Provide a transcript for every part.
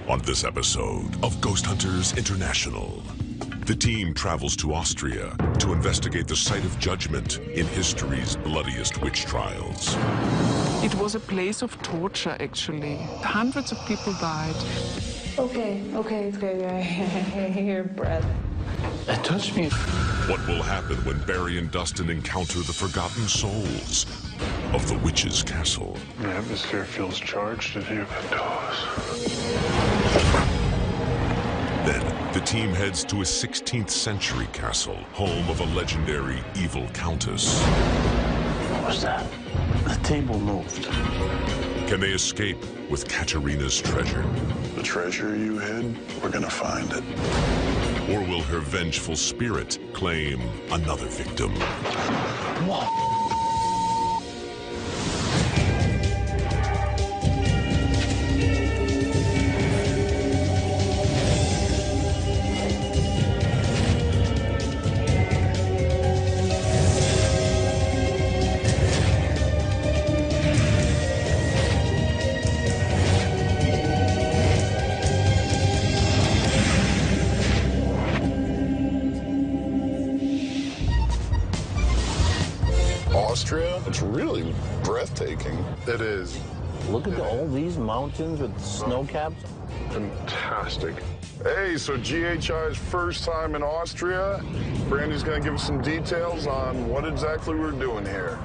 On this episode of Ghost Hunters International, the team travels to Austria to investigate the site of judgment in history's bloodiest witch trials. It was a place of torture, actually. Hundreds of people died. Okay, it's good. I hear breath. It touched me. What will happen when Barry and Dustin encounter the forgotten souls of the witch's castle? The atmosphere feels charged in here. It does. Then the team heads to a 16th century castle, home of a legendary evil countess. What was that? The table moved. Can they escape with Katerina's treasure? The treasure you hid, we're gonna find it. Or will her vengeful spirit claim another victim? Whoa. Austria? It's really breathtaking. It is. Look at all these mountains with snow caps. Fantastic. Hey, so GHI's first time in Austria. Brandy's gonna give us some details on what exactly we're doing here.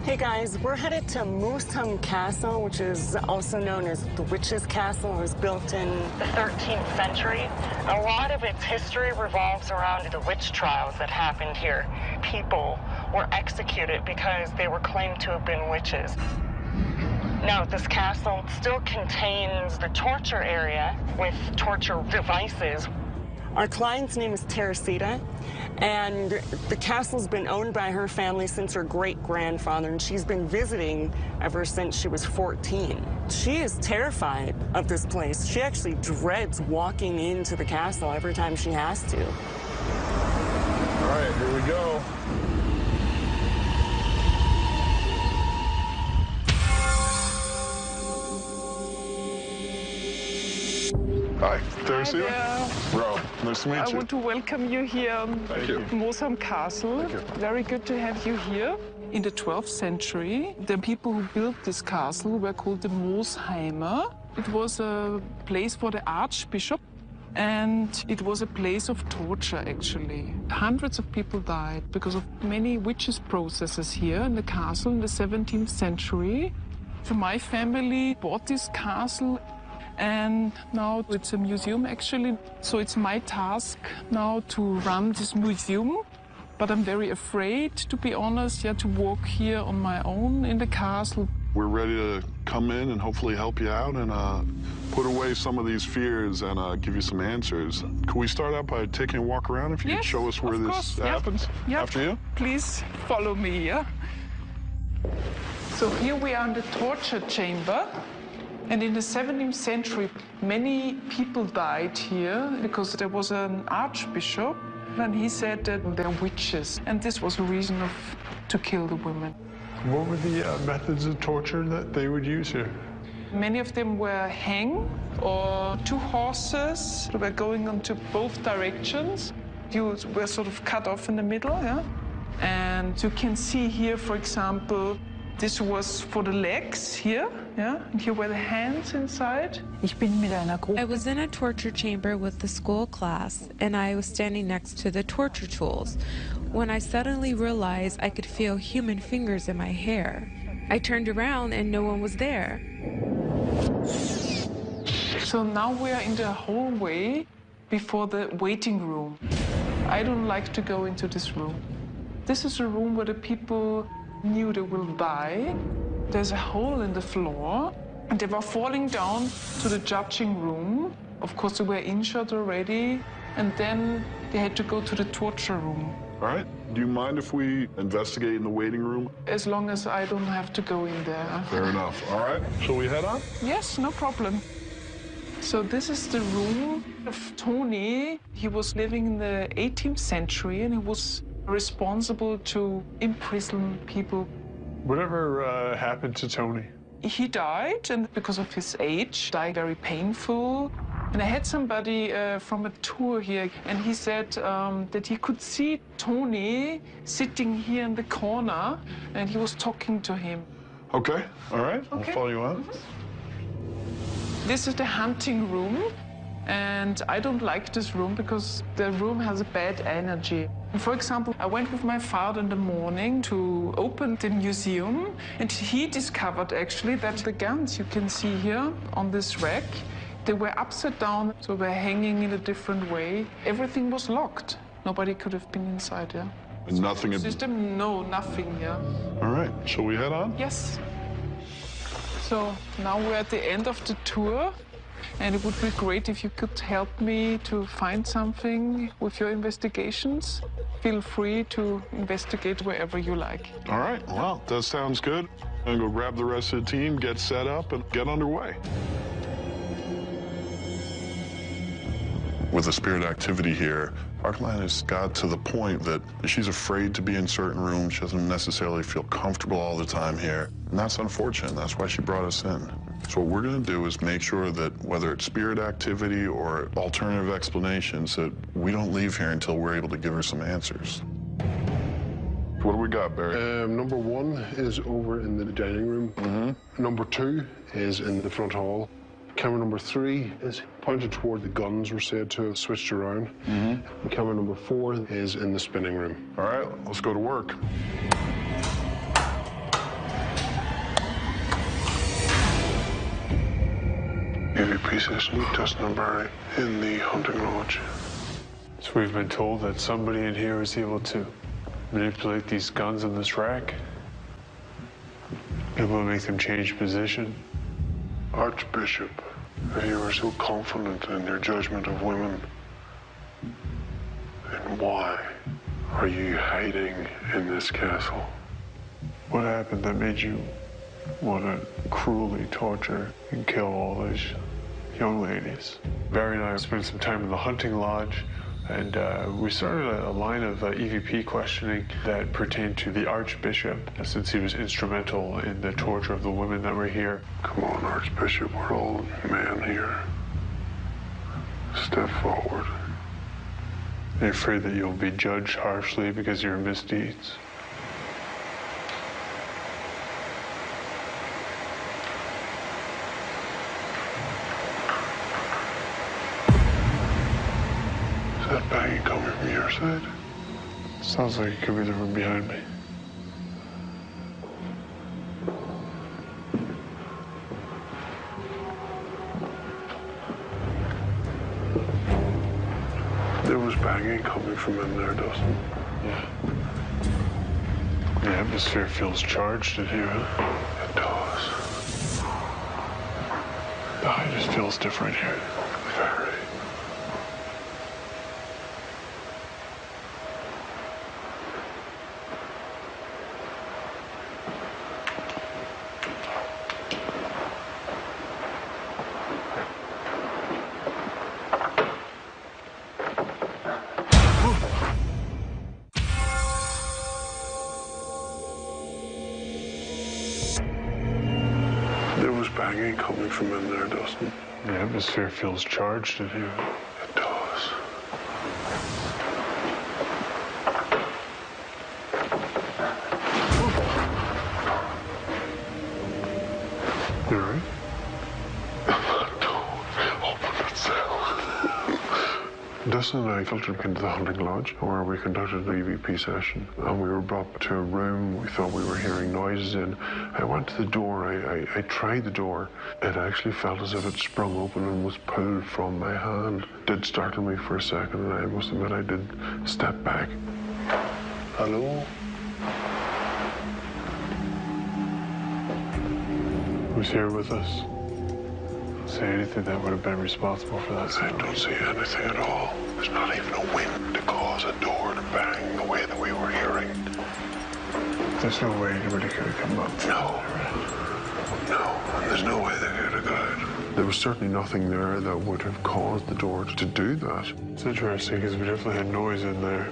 Hey guys, we're headed to Moosheim Castle, which is also known as the Witch's Castle. It was built in the 13th century. A lot of its history revolves around the witch trials that happened here. People were executed because they were claimed to have been witches. Now, this castle still contains the torture area with torture devices. Our client's name is Teresita, and the castle's been owned by her family since her great-grandfather, and she's been visiting ever since she was 14. She is terrified of this place. She actually dreads walking into the castle every time she has to. All right, here we go. Hi, Teresita. Rob, nice to meet you. I want to welcome you here Thank you. Moosheim Castle. Thank you. Very good to have you here. In the 12th century, the people who built this castle were called the Moosheimer. It was a place for the archbishop, and it was a place of torture, actually. Hundreds of people died because of many witches' processes here in the castle in the 17th century. So my family bought this castle, and now it's a museum, actually. So it's my task now to run this museum. But I'm very afraid, to be honest, to walk here on my own in the castle. We're ready to come in and hopefully help you out and put away some of these fears and give you some answers. Can we start out by taking a walk around? If you could show us where this happens? Yep. After you? Please follow me, yeah? So here we are in the torture chamber. And in the 17th century, many people died here because there was an archbishop, and he said that they're witches. And this was a reason to kill the women. What were the methods of torture that they would use here? Many of them were hanged, or two horses were going into both directions. You were sort of cut off in the middle, yeah? And you can see here, for example, this was for the legs here, yeah? And here were the hands inside. I was in a torture chamber with the school class, and I was standing next to the torture tools when I suddenly realized I could feel human fingers in my hair. I turned around and no one was there. So now we are in the hallway before the waiting room. I don't like to go into this room. This is a room where the people knew they will die. There's a hole in the floor, and they were falling down to the judging room. Of course, they were injured already, and then they had to go to the torture room. All right. Do you mind if we investigate in the waiting room? As long as I don't have to go in there. Fair enough. All right. Shall we head on? Yes, no problem. So this is the room of Tony. He was living in the 18th century, and he was responsible to imprison people. Whatever happened to Tony? He died, and because of his age, died very painful. And I had somebody from a tour here, and he said that he could see Tony sitting here in the corner, and he was talking to him. Okay, all right, Okay. I'll follow you out. This is the hunting room, and I don't like this room because the room has a bad energy. For example, I went with my father in the morning to open the museum, and he discovered actually that the guns you can see here on this rack, they were upside down, so were hanging in a different way. Everything was locked. Nobody could have been inside, yeah. Nothing. System? No, nothing, yeah. All right, shall we head on? Yes. So now we're at the end of the tour, and it would be great if you could help me to find something with your investigations. Feel free to investigate wherever you like. All right, well, that sounds good. I'm gonna go grab the rest of the team, get set up, and get underway. With the spirit activity here, Arcaline has got to the point that she's afraid to be in certain rooms. She doesn't necessarily feel comfortable all the time here. And that's unfortunate. That's why she brought us in. So what we're going to do is make sure that whether it's spirit activity or alternative explanations, that we don't leave here until we're able to give her some answers. What do we got, Barry? Number 1 is over in the dining room. Number 2 is in the front hall. Camera number 3 is pointed toward the guns were said to have switched around. And camera number 4 is in the spinning room. All right, let's go to work. EVP session, test number 8 in the hunting lodge. So we've been told that somebody in here is able to manipulate these guns in this rack. It will make them change position. Archbishop, you are so confident in your judgment of women. And why are you hiding in this castle? What happened that made you want to cruelly torture and kill all those young ladies? Barry and I spent some time in the hunting lodge, and we started a line of EVP questioning that pertained to the Archbishop, since he was instrumental in the torture of the women that were here. Come on, Archbishop, we're all men here. Step forward. Are you afraid that you'll be judged harshly because of your misdeeds? Is that banging coming from your side? Sounds like it could be the room behind me. There was banging coming from in there, Dustin. Yeah. The atmosphere feels charged in here, huh? It does. It just feels different here. Very. There was banging coming from in there, Dustin. The atmosphere feels charged in here. It does. You all right? Open itself. Dustin and I filtered into the hunting lodge where we conducted the EVP session, and we were brought to a room we thought we were hearing noises in. I went to the door, I tried the door. It actually felt as if it sprung open and was pulled from my hand. It did startle me for a second, and I must admit I did step back. Hello? Who's here with us? Say anything that would have been responsible for that I sound. don't see anything at all. There's not even a wind to cause a door to bang the way that we were hearing. There's no way anybody could have come up. No. No, there's no way they could have got it. There was certainly nothing there that would have caused the door to do that. It's interesting because we definitely had noise in there.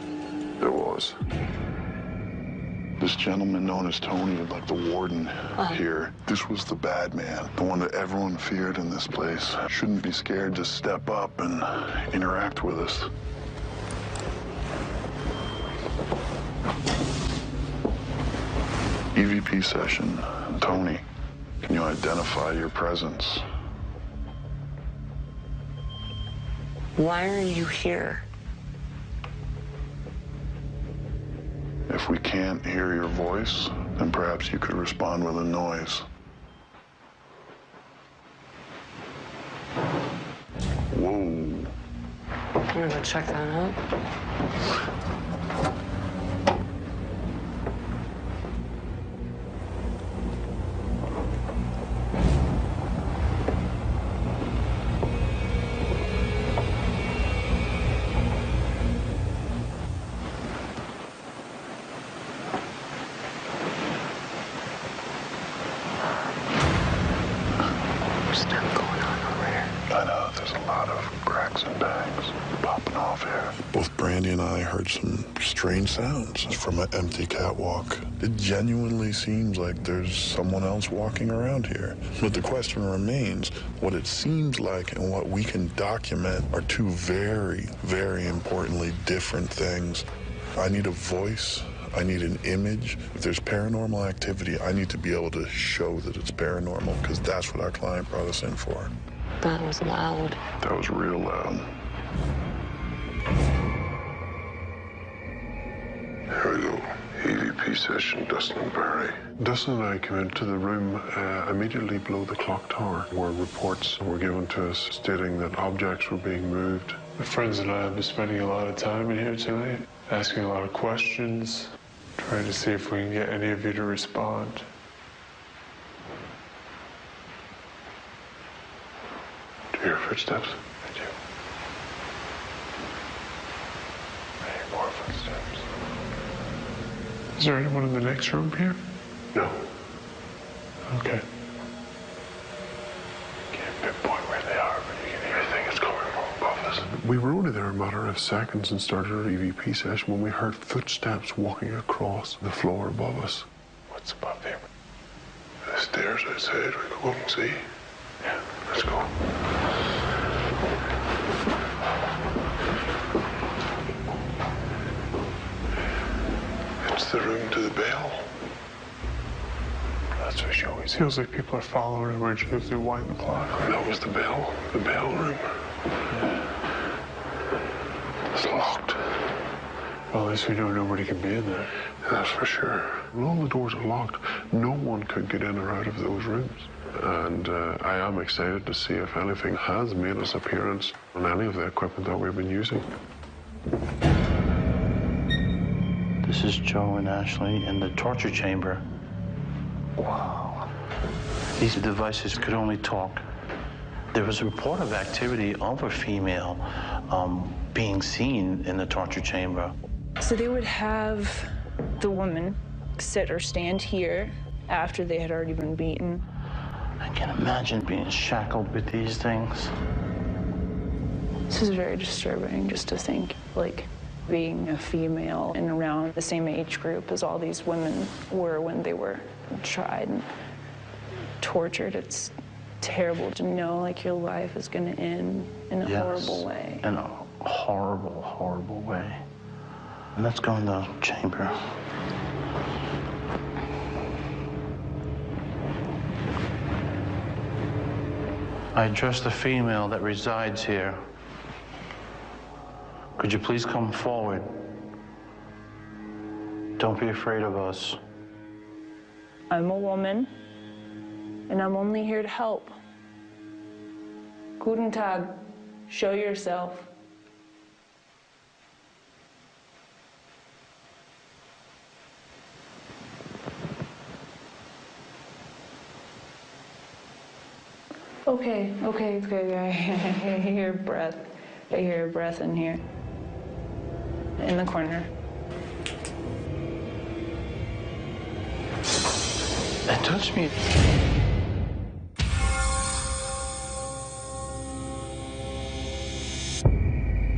There was. This gentleman known as Tony, like the warden here, this was the bad man, the one that everyone feared in this place. Shouldn't be scared to step up and interact with us. EVP session. Tony, can you identify your presence? Why are you here? If we can't hear your voice, then perhaps you could respond with a noise. Whoa. I'm gonna go check that out. Both Brandy and I heard some strange sounds from an empty catwalk. It genuinely seems like there's someone else walking around here. But the question remains, what it seems like and what we can document are two very, very importantly different things. I need a voice. I need an image. If there's paranormal activity, I need to be able to show that it's paranormal, because that's what our client brought us in for. That was loud. That was real loud. Here we go. EVP session, Dustin and Barry. Dustin and I came into the room immediately below the clock tower, where reports were given to us stating that objects were being moved. My friends and I have been spending a lot of time in here tonight, asking a lot of questions, trying to see if we can get any of you to respond. Do you hear footsteps? I do. I hear more footsteps. Is there anyone in the next room here? No. Okay. Can't pinpoint where they are, but you can hear Everything is coming from above us. We were only there a matter of seconds and started our EVP session when we heard footsteps walking across the floor above us. What's above there? The stairs outside. We could go and see. Yeah. Let's go. It's the room to the bell. That's what she always feels like people are following her when she goes through wind the clock. That was the bell room. It's locked. Well, at least we know nobody can be in there. That's for sure. When all the doors are locked, no one could get in or out of those rooms. And I am excited to see if anything has made its appearance on any of the equipment that we've been using. This is Joe and Ashley in the torture chamber. Wow. These devices could only talk. There was a report of activity of a female being seen in the torture chamber. So they would have the woman sit or stand here after they had already been beaten. I can imagine being shackled with these things. This is very disturbing just to think, like, being a female and around the same age group as all these women were when they were tried and tortured. It's terrible to know, like, your life is going to end in a horrible way. In a horrible, horrible way. And let's go in the chamber. I address the female that resides here. Could you please come forward? Don't be afraid of us. I'm a woman, and I'm only here to help. Guten Tag. Show yourself. Okay, it's good. I hear breath. I hear a breath in here. In the corner. It touched me.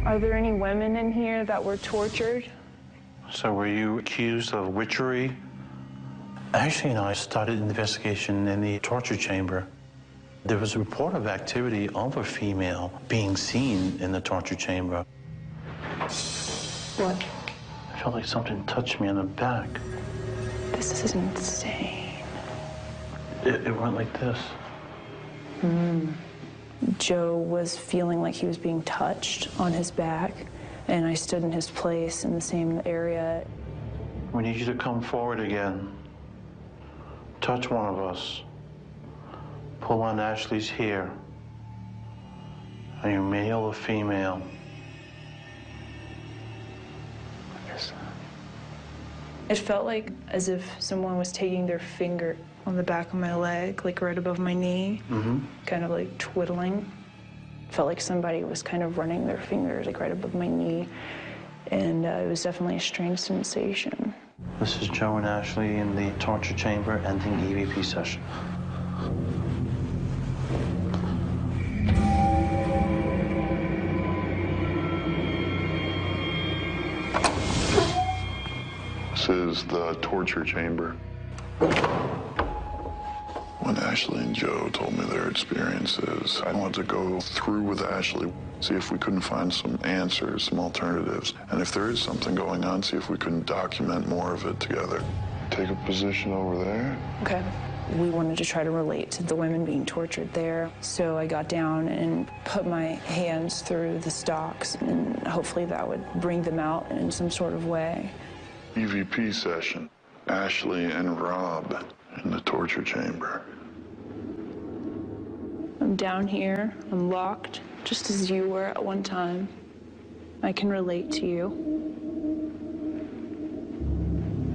Are there any women in here that were tortured? So were you accused of witchery Ashley and I started an investigation in the torture chamber. There was a report of activity of a female being seen in the torture chamber. What? I felt like something touched me on the back. This is insane. It went like this. Joe was feeling like he was being touched on his back, and I stood in his place in the same area. We need you to come forward again. Touch one of us. Pull on Ashley's hair. Are you male or female? It felt like as if someone was taking their finger on the back of my leg, like right above my knee, kind of like twiddling. It felt like somebody was kind of running their fingers like right above my knee, and it was definitely a strange sensation. This is Joe and Ashley in the torture chamber ending EVP session. This is the torture chamber. When Ashley and Joe told me their experiences, I wanted to go through with Ashley, see if we couldn't find some answers, some alternatives. And if there is something going on, see if we couldn't document more of it together. Take a position over there. Okay. We wanted to try to relate to the women being tortured there. So I got down and put my hands through the stocks, and hopefully that would bring them out in some sort of way. EVP session. Ashley and Rob in the torture chamber. I'm down here, I'm locked, just as you were at one time. I can relate to you.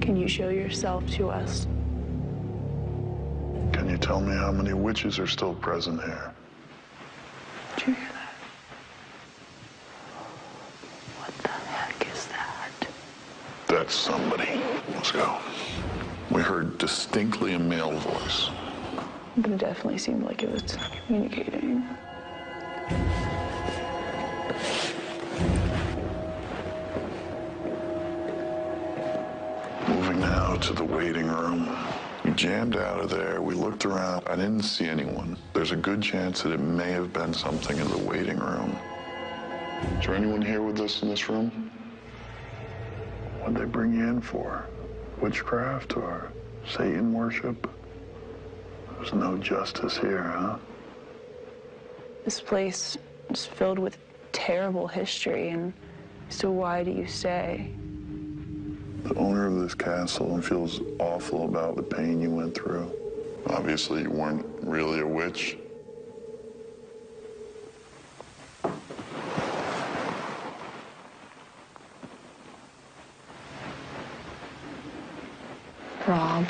Can you show yourself to us? Can you tell me how many witches are still present here? Did you hear that? What the heck is that? That's somebody. Let's go. We heard distinctly a male voice. But it definitely seemed like it was communicating. Moving now to the waiting room. We jammed out of there. We looked around. I didn't see anyone. There's a good chance that it may have been something in the waiting room. Is there anyone here with us in this room? What'd they bring you in for? Witchcraft or Satan worship? There's no justice here, huh? This place is filled with terrible history, and so why do you stay? The owner of this castle feels awful about the pain you went through. Obviously, you weren't really a witch. Rob,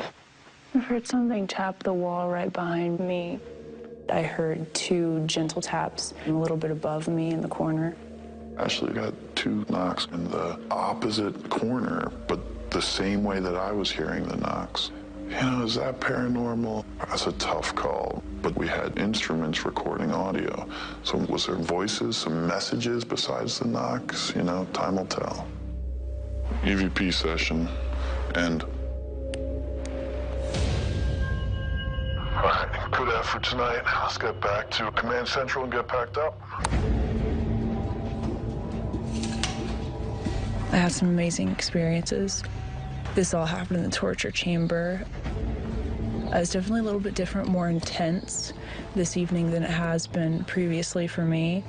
I've heard something tap the wall right behind me. I heard two gentle taps a little bit above me in the corner. Ashley got two knocks in the opposite corner, but the same way that I was hearing the knocks. You know, is that paranormal? That's a tough call, but we had instruments recording audio. So was there voices, some messages besides the knocks? You know, time will tell. EVP session, and all right, good effort tonight. Let's get back to Command Central and get packed up. I had some amazing experiences. This all happened in the torture chamber. It's definitely a little bit different, more intense this evening than it has been previously for me,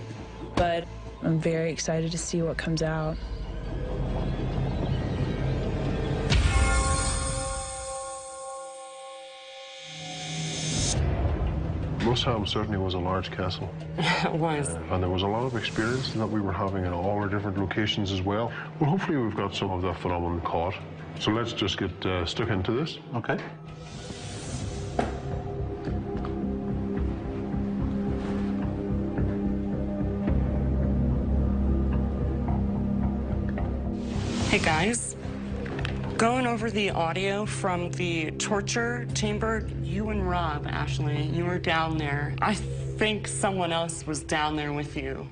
but I'm very excited to see what comes out. Moosheim certainly was a large castle. It was. And there was a lot of experience that we were having in all our different locations as well. Well, hopefully we've got some of that phenomenon caught. So let's just get stuck into this. Okay. Hey guys, going over the audio from the torture chamber, you and Rob, Ashley, you were down there. I think someone else was down there with you.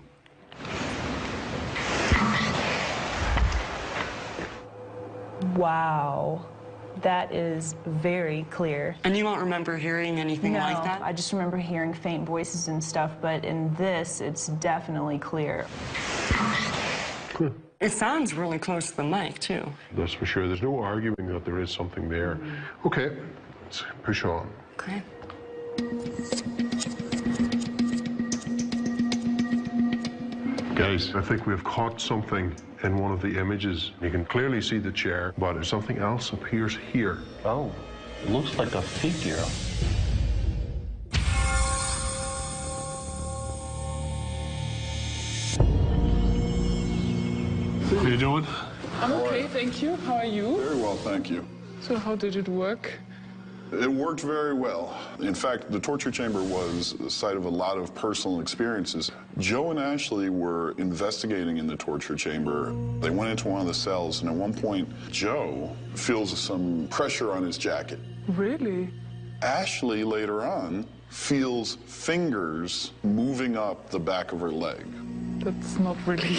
Wow. That is very clear. And you don't remember hearing anything like that? I just remember hearing faint voices and stuff, but in this, it's definitely clear. Cool. It sounds really close to the mic, too. That's for sure. There's no arguing that there is something there. Okay, let's push on. Okay. Guys, I think we've caught something in one of the images. You can clearly see the chair, but something else appears here. Oh, it looks like a figure. How you doing? I'm okay, thank you. How are you? Very well, thank you. So how did it work? It worked very well. In fact, the torture chamber was the site of a lot of personal experiences. Joe and Ashley were investigating in the torture chamber. They went into one of the cells, and at one point, Joe feels some pressure on his jacket. Really? Ashley, later on, feels fingers moving up the back of her leg. That's not really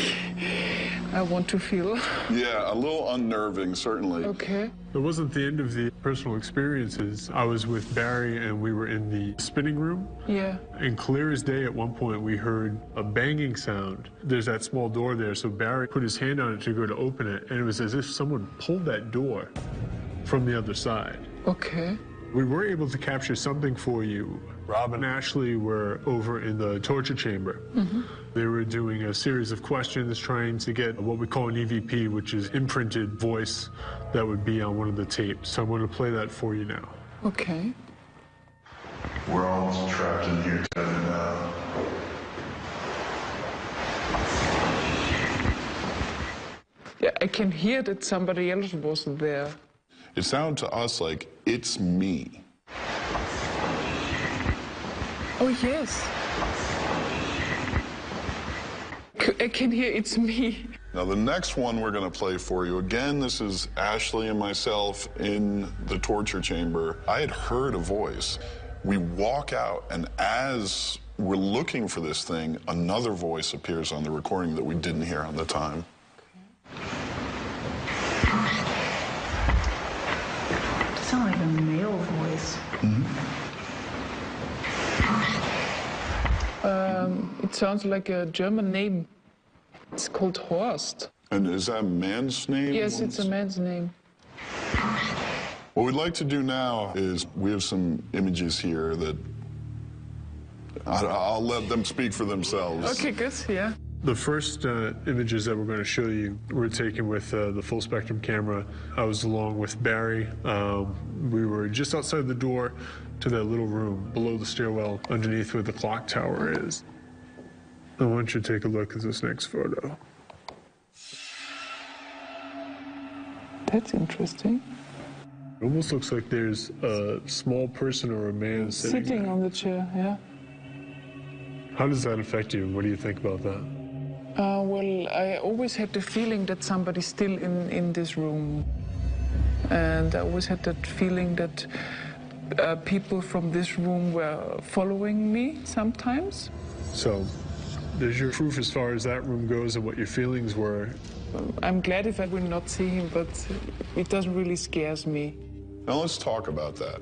I want to feel. Yeah, a little unnerving, certainly. Okay. It wasn't the end of the personal experiences. I was with Barry and we were in the spinning room. Yeah. And clear as day, at one point, we heard a banging sound. There's that small door there, so Barry put his hand on it to go to open it, and it was as if someone pulled that door from the other side. Okay. We were able to capture something for you. Rob and Ashley were over in the torture chamber. Mm-hmm. They were doing a series of questions, trying to get what we call an EVP, which is imprinted voice that would be on one of the tapes. So I'm going to play that for you now. Okay. We're all trapped in here together now. Yeah, I can hear that somebody else was there. It sounded to us like, it's me. Oh, yes. I can hear it's me. Now, the next one we're going to play for you, again, this is Ashley and myself in the torture chamber. I had heard a voice. We walk out, and as we're looking for this thing, another voice appears on the recording that we didn't hear on the time. It sounds like a male voice. It sounds like a German name. It's called Horst. And is that a man's name? Yes, it's a man's name. What we'd like to do now is we have some images here that I'll let them speak for themselves. Okay, good, yeah. The first images that we're going to show you were taken with the full spectrum camera. I was along with Barry. We were just outside the door to that little room below the stairwell underneath where the clock tower is. I want you to take a look at this next photo. That's interesting. It almost looks like there's a small person or a man sitting on the chair, yeah. How does that affect you? What do you think about that? Well, I always had the feeling that somebody's still in this room. And I always had that feeling that people from this room were following me sometimes. So there's your proof as far as that room goes and what your feelings were. I'm glad if I will not see him, but it doesn't really scares me. Now let's talk about that.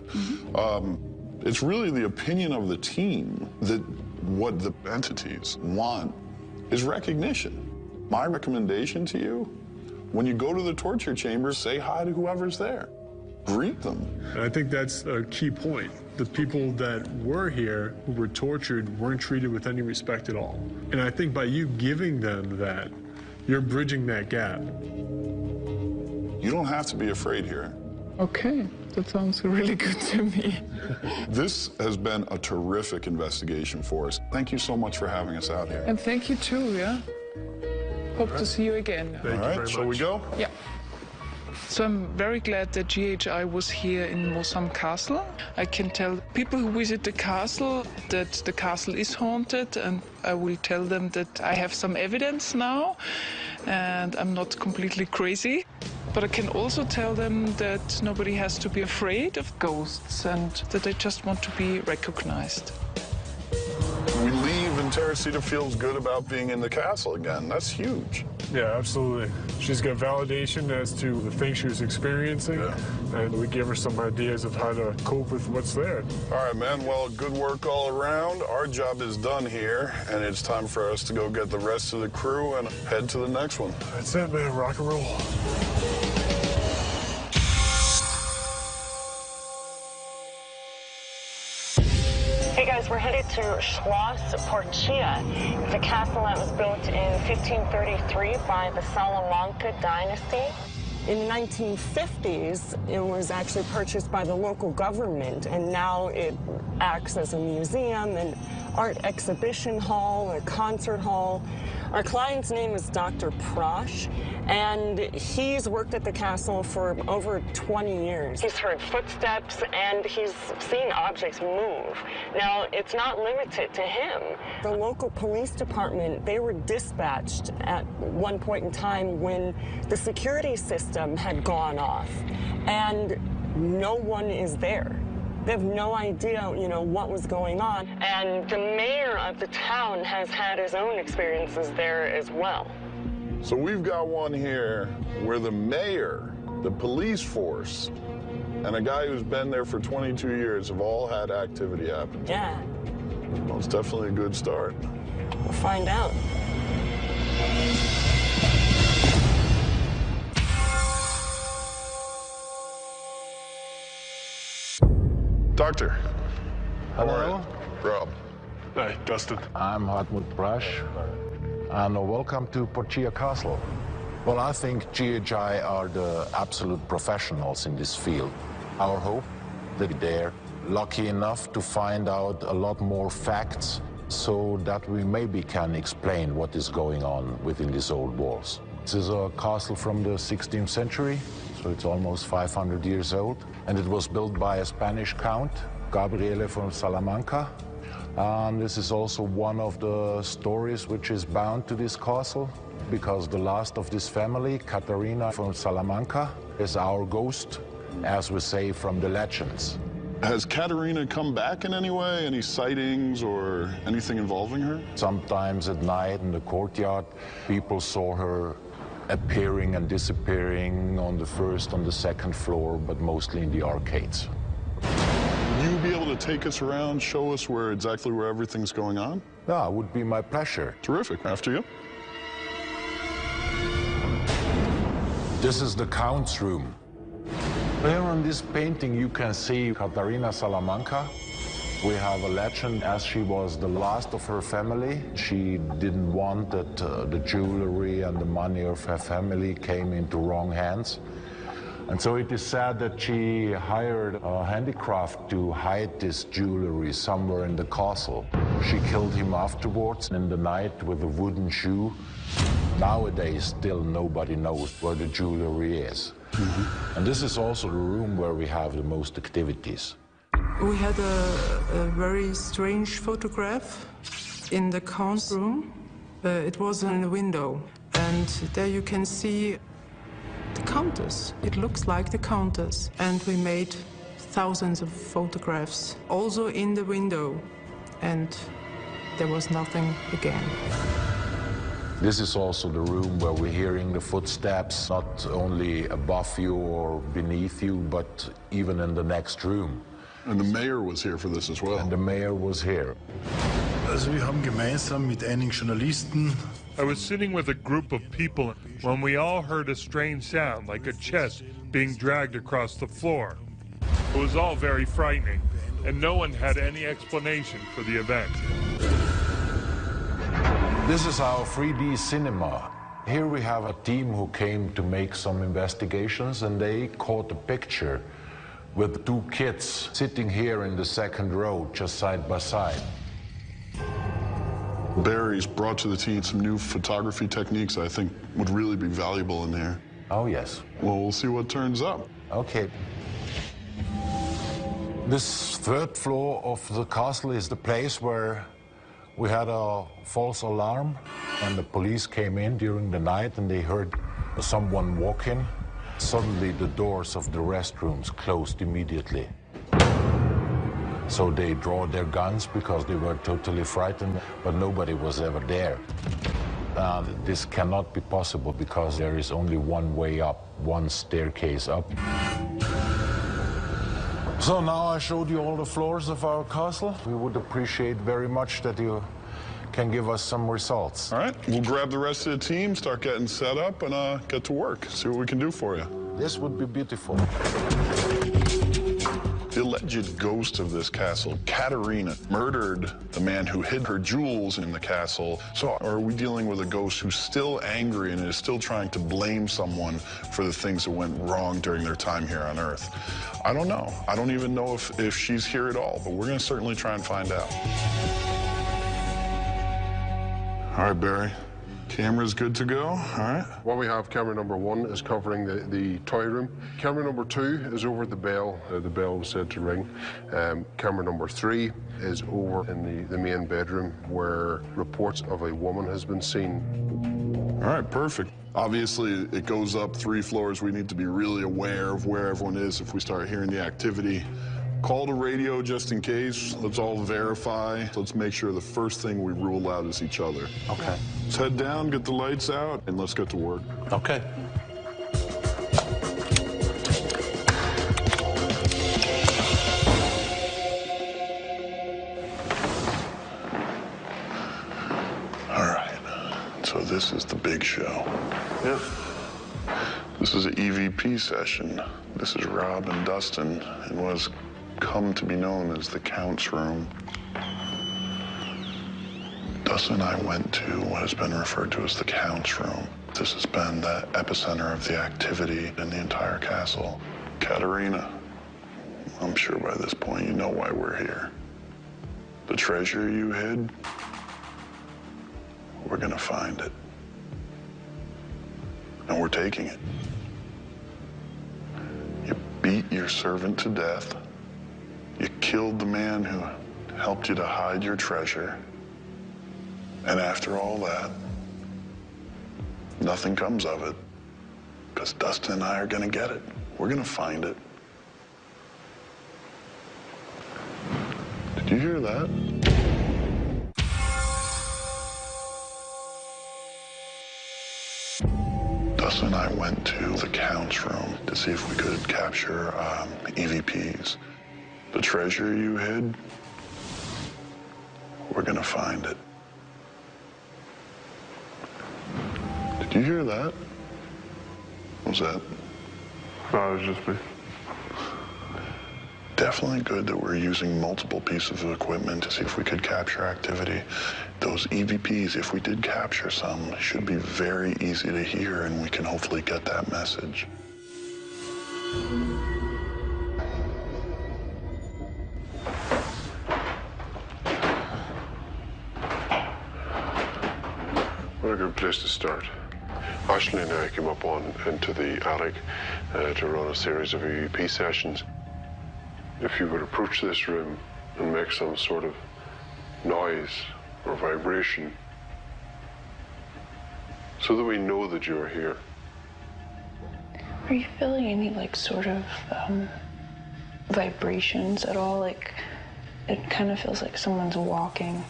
It's really the opinion of the team that what the entities want is recognition. My recommendation to you, when you go to the torture chamber, say hi to whoever's there. Greet them. And I think that's a key point. The people that were here, who were tortured, weren't treated with any respect at all. And I think by you giving them that, you're bridging that gap. You don't have to be afraid here. Okay, that sounds really good to me. This has been a terrific investigation for us. Thank you so much for having us out here. And thank you too, yeah? Hope to see you again. Thank you very much. Shall we go? Yeah. So I'm very glad that GHI was here in Mosham Castle. I can tell people who visit the castle that the castle is haunted, and I will tell them that I have some evidence now and I'm not completely crazy. But I can also tell them that nobody has to be afraid of ghosts and that they just want to be recognized. We leave in Teresita feels good about being in the castle again. That's huge. Yeah, absolutely. She's got validation as to the things she was experiencing, and we give her some ideas of how to cope with what's there. All right, man. Well, good work all around. Our job is done here, and it's time for us to go get the rest of the crew and head to the next one. That's it, man. Rock and roll. Hey guys, we're headed to Schloss Porcia. It's a castle that was built in 1533 by the Salamanca dynasty. In the 1950s, it was actually purchased by the local government, and now it acts as a museum, an art exhibition hall, a concert hall. Our client's name is Dr. Prosh, and he's worked at the castle for over 20 years. He's heard footsteps, and he's seen objects move. Now, it's not limited to him. The local police department, they were dispatched at one point in time when the security system had gone off, and no one is there. They have no idea, what was going on. And the mayor of the town has had his own experiences there as well. So we've got one here where the mayor, the police force, and a guy who's been there for 22 years have all had activity happen. Yeah. Well, it's definitely a good start. We'll find out. Doctor. Hello. Rob. Hey, Dustin. I'm Hartmut Brasch, and welcome to Porcia Castle. Well, I think GHI are the absolute professionals in this field. Our hope that they're lucky enough to find out a lot more facts so that we maybe can explain what is going on within these old walls. This is a castle from the 16th century, so it's almost 500 years old. And it was built by a Spanish count, Gabriele from Salamanca. And this is also one of the stories which is bound to this castle, because the last of this family, Caterina from Salamanca, is our ghost, as we say from the legends. Has Caterina come back in any way? Any sightings or anything involving her? Sometimes at night in the courtyard, people saw her appearing and disappearing on the first, on the second floor, but mostly in the arcades. Would you be able to take us around, show us exactly where everything's going on? Yeah, it would be my pleasure. Terrific. After you. This is the Count's room. Here on this painting you can see Caterina Salamanca. We have a legend, as she was the last of her family. She didn't want that the jewelry and the money of her family came into wrong hands. And so it is said that she hired a handicraft to hide this jewelry somewhere in the castle. She killed him afterwards in the night with a wooden shoe. Nowadays, still nobody knows where the jewelry is. And this is also the room where we have the most activities. We had a very strange photograph in the count's room. It was in a window, and there you can see the countess. It looks like the countess, and we made thousands of photographs also in the window, and there was nothing again. This is also the room where we're hearing the footsteps, not only above you or beneath you, but even in the next room. And the mayor was here for this as well. And the mayor was here. Also wir haben gemeinsam mit einigen Journalisten. I was sitting with a group of people when we all heard a strange sound, like a chest being dragged across the floor. It was all very frightening, and no one had any explanation for the event. This is our 3D cinema. Here we have a team who came to make some investigations, and they caught a picture with two kids sitting here in the second row, just side by side. Barry's brought to the team some new photography techniques I think would really be valuable in here. Oh, yes. Well, we'll see what turns up. Okay. This third floor of the castle is the place where we had a false alarm, and the police came in during the night and they heard someone walk in. Suddenly the doors of the restrooms closed immediately. So they draw their guns because they were totally frightened, but nobody was ever there. This cannot be possible because there is only one way up, one staircase up. So now I showed you all the floors of our castle. We would appreciate very much that you can give us some results. All right, we'll grab the rest of the team, start getting set up, and get to work. See what we can do for you. This would be beautiful. The alleged ghost of this castle, Katerina, murdered the man who hid her jewels in the castle. So are we dealing with a ghost who's still angry and is still trying to blame someone for the things that went wrong during their time here on Earth? I don't know. I don't even know if she's here at all, but we're going to certainly try and find out. All right, Barry. Camera's good to go, all right? What we have, camera number 1 is covering the toy room. Camera number 2 is over the bell. The bell was said to ring. Camera number 3 is over in the main bedroom where reports of a woman has been seen. All right, perfect. Obviously, it goes up 3 floors. We need to be really aware of where everyone is if we start hearing the activity. Call the radio just in case. Let's all verify. Let's make sure the first thing we rule out is each other. Okay. Let's head down, get the lights out, and let's get to work. Okay. All right. So this is the big show. Yeah. This is an EVP session. This is Rob and Dustin in what has come to be known as the Count's Room. Dustin and I went to what has been referred to as the Count's Room. This has been the epicenter of the activity in the entire castle. Katerina, I'm sure by this point you know why we're here. The treasure you hid, we're gonna find it. And we're taking it. You beat your servant to death. You killed the man who helped you to hide your treasure. And after all that, nothing comes of it. Because Dustin and I are gonna get it. We're gonna find it. Did you hear that? Dustin and I went to the Count's Room to see if we could capture EVPs. The treasure you hid, we're gonna find it. Did you hear that? What was that? No, it was just me. Definitely good that we're using multiple pieces of equipment to see if we could capture activity. Those EVPs, if we did capture some, should be very easy to hear, and we can hopefully get that message. What a good place to start. Ashley and I came up into the attic to run a series of EVP sessions. If you would approach this room and make some sort of noise or vibration so that we know that you are here. Are you feeling any like sort of vibrations at all? Like it kind of feels like someone's walking.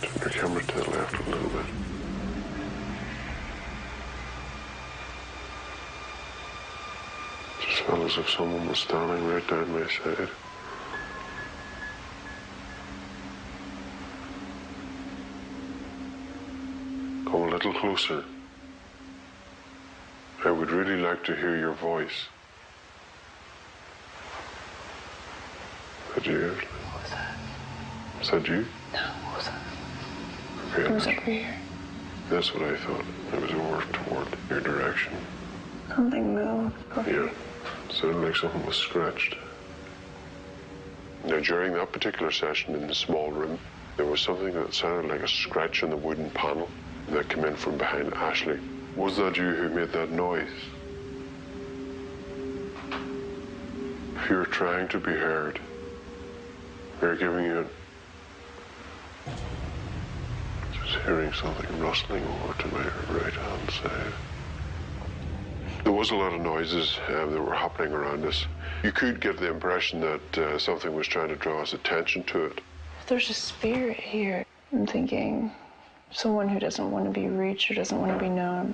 Turn your camera to the left a little bit. Just felt as if someone was standing right down my side. Come a little closer. I would really like to hear your voice. Is that you? What was that? Is that you? No, what was that? Okay, It was over here. that's what I thought. It was over toward your direction. Something moved. Yeah. Sounded like something was scratched. Now, during that particular session in the small room, there was something that sounded like a scratch on the wooden panel that came in from behind Ashley. Was that you who made that noise? If you're trying to be heard, we're giving you just hearing something rustling over to my right-hand side. There was a lot of noises that were happening around us. You could get the impression that something was trying to draw us attention to it. There's a spirit here. I'm thinking someone who doesn't want to be reached or doesn't want to be known.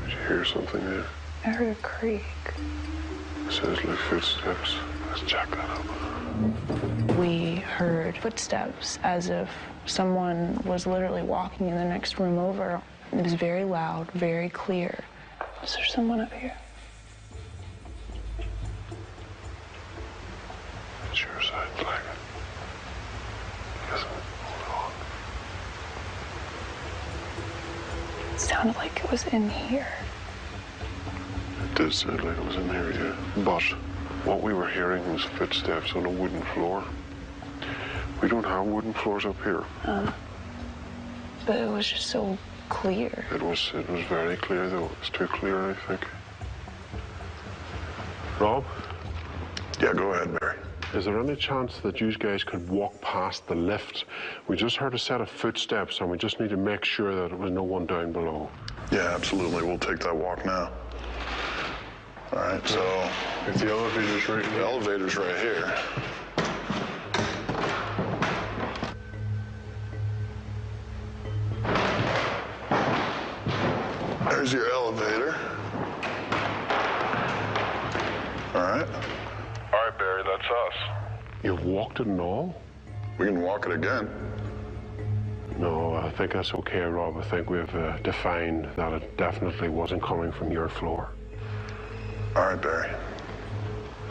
Did you hear something there? I heard a creak. Sounds like footsteps. Let's check that out. We heard footsteps as if someone was literally walking in the next room over. It was very loud, very clear. Is there someone up here? It sure sounds like it. Yes, hold on. It sounded like it was in here. It did sound like it was in here, yeah. But what we were hearing was footsteps on a wooden floor. We don't have wooden floors up here. But it was just so clear. It was very clear, though. It was too clear, I think. Rob? Yeah, go ahead, Barry. Is there any chance that you guys could walk past the lift? We just heard a set of footsteps, and we just need to make sure that there was no one down below. Yeah, absolutely. We'll take that walk now. All right, so... If the elevator's right here. The elevator's right here. There's your elevator. All right. All right, Barry, that's us. You've walked it and all? We can walk it again. No, I think that's okay, Rob. I think we've defined that it definitely wasn't coming from your floor. All right, Barry.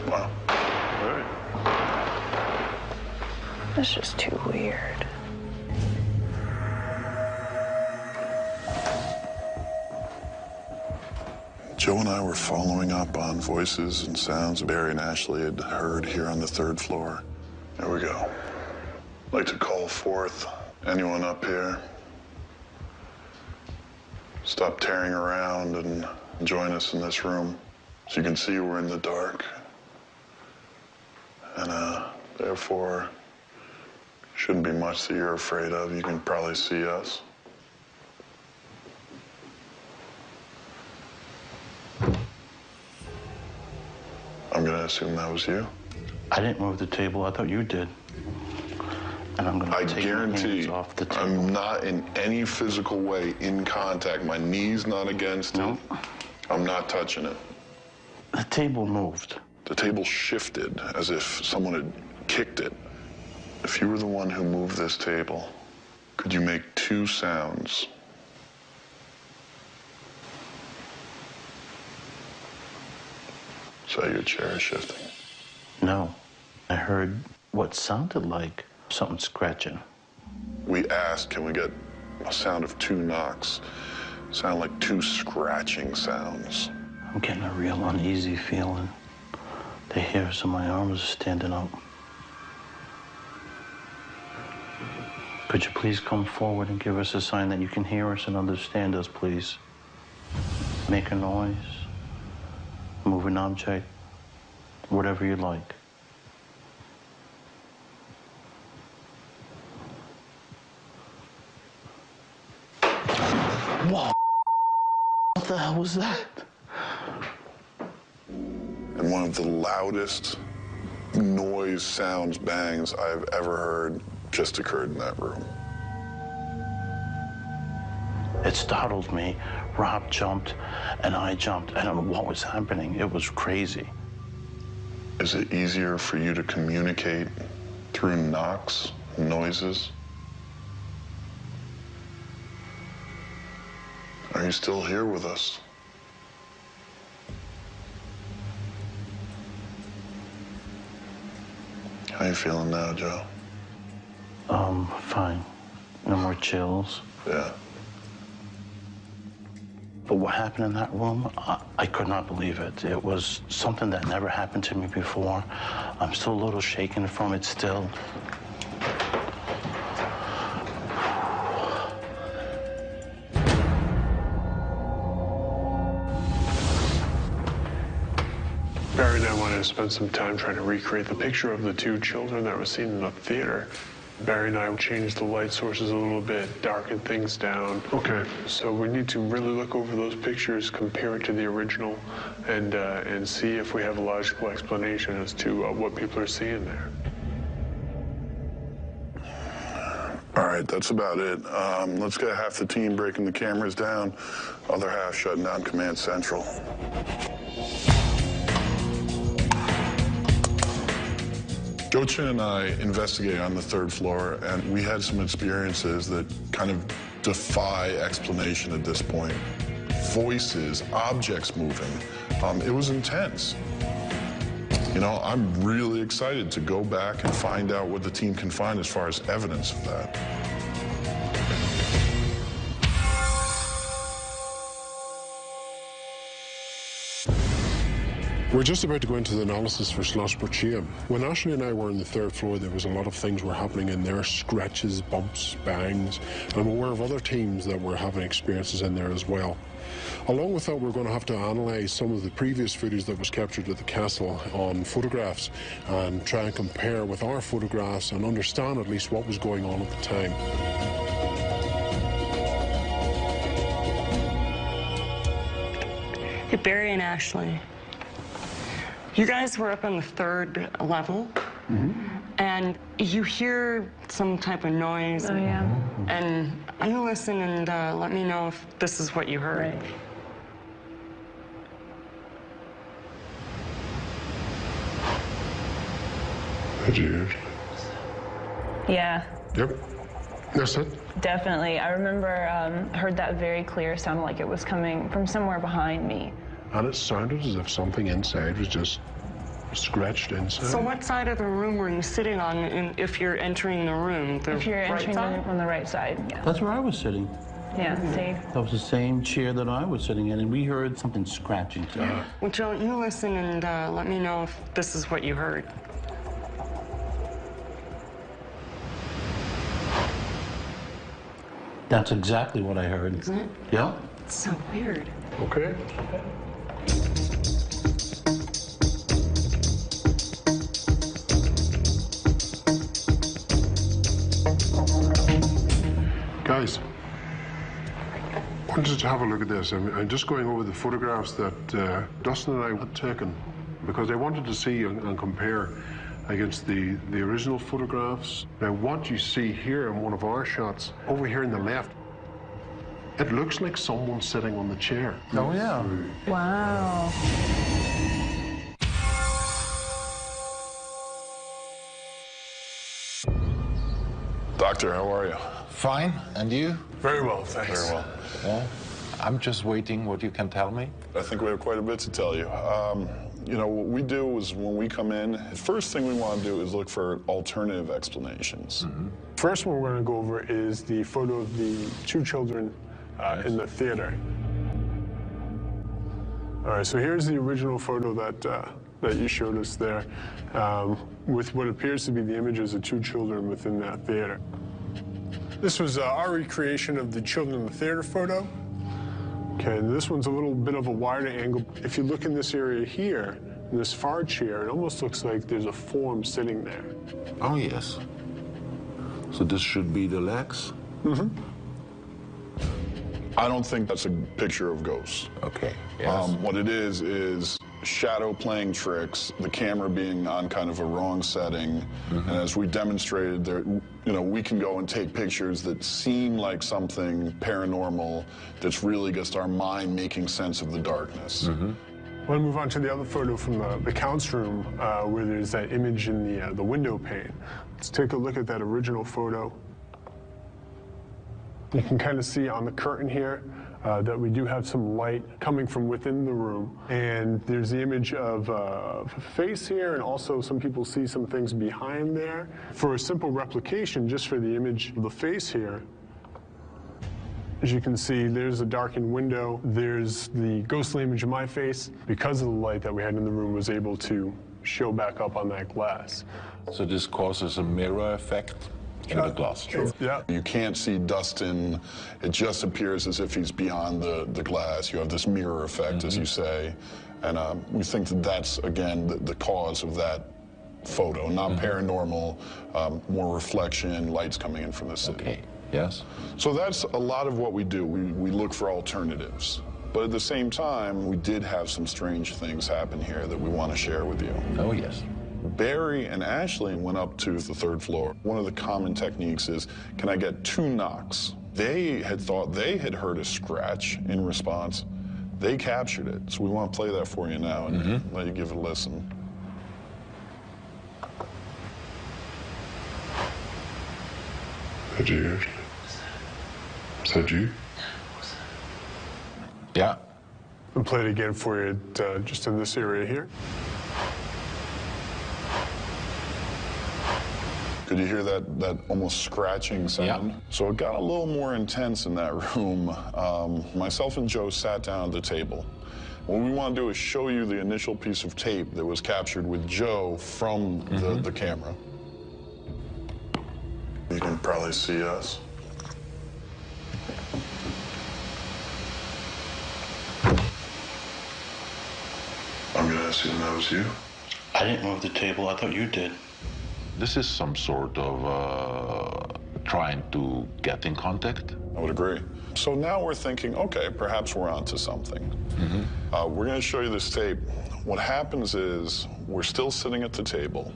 Wow. All right. That's just too weird. Joe and I were following up on voices and sounds Barry and Ashley had heard here on the 3rd floor. There we go. I'd like to call forth anyone up here. Stop tearing around and join us in this room. As you can see, we're in the dark. And therefore, shouldn't be much that you're afraid of. You can probably see us. I'm gonna assume that was you. I didn't move the table. I thought you did. And I'm gonna take my hands off the table. I'm not in any physical way in contact. My knee's not against it. I'm not touching it. The table moved. The table shifted as if someone had kicked it. If you were the one who moved this table, could you make 2 sounds? So your chair is shifting? No. I heard what sounded like something scratching. We asked, can we get a sound of 2 knocks? Sound like 2 scratching sounds. I'm getting a real uneasy feeling. The hairs on my arms are standing up. Could you please come forward and give us a sign that you can hear us and understand us, please? Make a noise. Move an object. Whatever you like. Whoa! What the hell was that? And one of the loudest noise, sounds, bangs I've ever heard just occurred in that room. It startled me. Rob jumped, and I jumped. I don't know what was happening. It was crazy. Is it easier for you to communicate through knocks, noises? Are you still here with us? How you feeling now, Joe? Fine. No more chills. Yeah. But what happened in that room, I could not believe it. It was something that never happened to me before. I'm still a little shaken from it still. Barry and I wanted to spend some time trying to recreate the picture of the 2 children that were seen in the theater. Barry and I changed the light sources a little bit, darkened things down. Okay, so we need to really look over those pictures, compare it to the original, and see if we have a logical explanation as to what people are seeing there. All right, that's about it. Let's get half the team breaking the cameras down, other half shutting down Command Central. Gochin and I investigated on the 3rd floor, and we had some experiences that kind of defy explanation at this point. Voices, objects moving. It was intense. You know, I'm really excited to go back and find out what the team can find as far as evidence of that. We're just about to go into the analysis for Schloss Porcia. When Ashley and I were on the 3rd floor, there was a lot of things were happening in there, scratches, bumps, bangs. I'm aware of other teams that were having experiences in there as well. Along with that, we're going to have to analyse some of the previous footage that was captured at the castle on photographs and try and compare with our photographs and understand at least what was going on at the time. Hey, Barry and Ashley, you guys were up on the 3rd level, and you hear some type of noise. Oh, yeah. And you listen and let me know if this is what you heard. Right. Did you hear it? Yeah. Yep. That's it. Definitely. I remember heard that very clear. Sounded like it was coming from somewhere behind me. And it sounded as if something inside was just scratched inside. So what side of the room were you sitting on if you're entering the room? The If you're right entering side? on the right side, yeah. That's where I was sitting. Yeah, see? That was the same chair that I was sitting in, and we heard something scratching. Well, Joe, you listen and let me know if this is what you heard. That's exactly what I heard. Isn't it? Yeah. It's so weird. Okay. Guys, I wanted to have a look at this. I'm just going over the photographs that Dustin and I had taken because I wanted to see and compare against the original photographs. Now, what you see here in one of our shots, over here in the left, it looks like someone sitting on the chair. Oh, yeah. Wow. Doctor, how are you? Fine, and you? Very well, thanks. Very well. Yeah. I'm just waiting what you can tell me. I think we have quite a bit to tell you. You know, what we do is when we come in, the first thing we want to do is look for alternative explanations. First one we're going to go over is the photo of the 2 children in the theater. All right, so here's the original photo that you showed us there, with what appears to be the images of 2 children within that theater. This was our recreation of the children in the theater photo. Okay, and this one's a little bit of a wider angle. If you look in this area here, in this far chair, it almost looks like there's a form sitting there. Oh, yes. So this should be the legs? I don't think that's a picture of ghosts. Okay, yes. What it is shadow playing tricks, the camera being on kind of a wrong setting, and as we demonstrated there, you know, we can go and take pictures that seem like something paranormal that's really just our mind making sense of the darkness. I want to move on to the other photo from the count's room, where there's that image in the window pane. Let's take a look at that original photo. You can kind of see on the curtain here that we do have some light coming from within the room. And there's the image of a face here, and also some people see some things behind there. For a simple replication, just for the image of the face here, as you can see, there's a darkened window. There's the ghostly image of my face. Because of the light that we had in the room, was able to show back up on that glass. So this causes a mirror effect in the glass. Yeah. You can't see Dustin. It just appears as if he's beyond the glass. You have this mirror effect, as you say. And we think that that's, again, the cause of that photo, not paranormal, more reflection, lights coming in from the city. Okay, yes. So that's a lot of what we do. We look for alternatives. But at the same time, we did have some strange things happen here that we want to share with you. Oh, yes. Barry and Ashley went up to the 3rd floor. One of the common techniques is, can I get 2 knocks? They had thought they had heard a scratch in response. They captured it. So we want to play that for you now and let you give it a listen. Is that you, Ashley? Is that you? Yeah. I'll play it again for you, just in this area here. Could you hear that almost scratching sound? Yeah. So it got a little more intense in that room. Myself and Joe sat down at the table. What we want to do is show you the initial piece of tape that was captured with Joe from the camera. You can probably see us. I'm gonna assume that was you. I didn't move the table. I thought you did. This is some sort of trying to get in contact. I would agree. So now we're thinking, okay, perhaps we're onto something. We're going to show you this tape. What happens is we're still sitting at the table,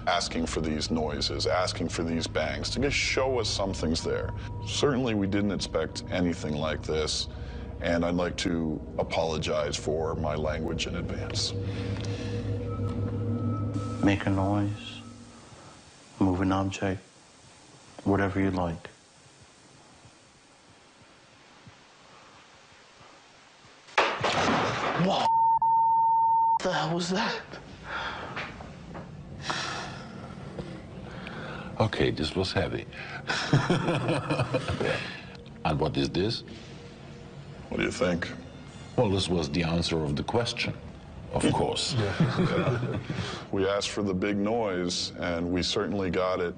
asking for these noises, asking for these bangs, to just show us something's there. Certainly we didn't expect anything like this, and I'd like to apologize for my language in advance. Make a noise, move an object, whatever you like. What the hell was that? Okay, this was heavy. And what is this? What do you think? Well, this was the answer of the question, of course. We asked for the big noise, and we certainly got it.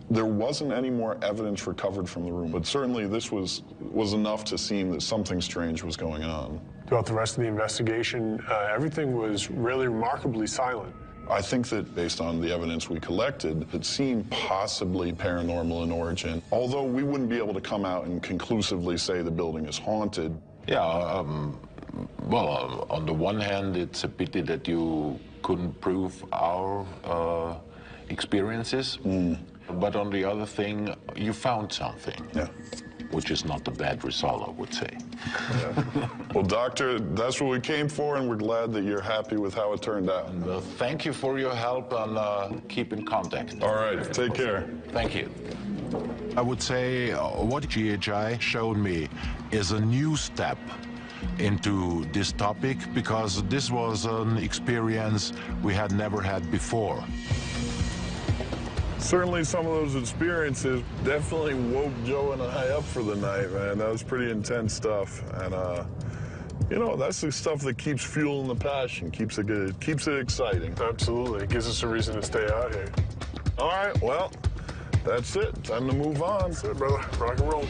There wasn't any more evidence recovered from the room, but certainly this was enough to seem that something strange was going on. Throughout the rest of the investigation, everything was really remarkably silent. I think that based on the evidence we collected, it seemed possibly paranormal in origin, although we wouldn't be able to come out and conclusively say the building is haunted. Yeah, well, on the one hand, it's a pity that you couldn't prove our experiences. But on the other thing, you found something. Yeah. Which is not a bad result, I would say. Yeah. Well, Doctor, that's what we came for, and we're glad that you're happy with how it turned out. And, thank you for your help, and keep in contact. All right, take care. Thank you. I would say what GHI showed me is a new step into this topic, because this was an experience we had never had before. Certainly some of those experiences definitely woke Joe and I up for the night, man. That was pretty intense stuff. And, you know, that's the stuff that keeps fueling the passion, keeps it good, keeps it exciting. Absolutely. It gives us a reason to stay out here. All right, well, that's it. Time to move on. That's it, brother. Rock and roll.